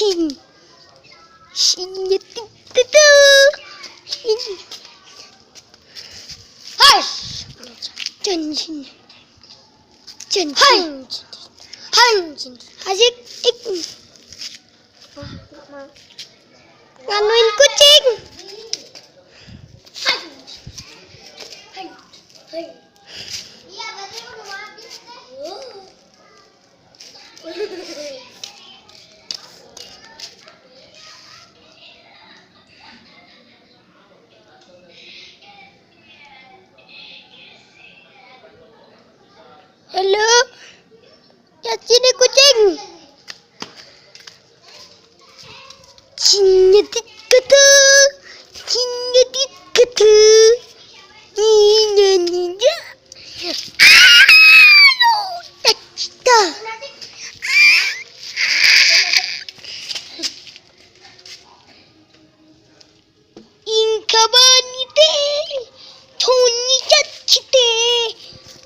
kucing. Sini tuh. Hai. Janji. Asik. Nganuin kucing. Iya, berarti udah mau habis deh. Halo. Ya sini kucing. Sini kata. Sini kata. Ini. Inkabanite, Tony Chachite,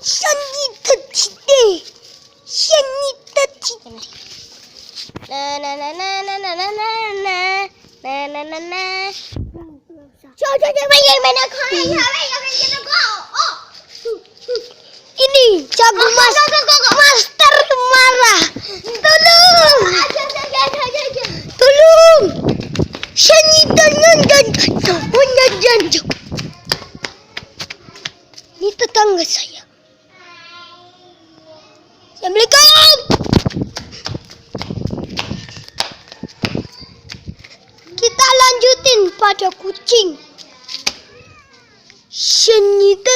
Sanita Chite, Sanita Chite. Ini jago master marah. Tolong. Tolong. Sanita jangan. Ini tetangga saya. Assalamualaikum. Kita lanjutin pada kucing. Sanita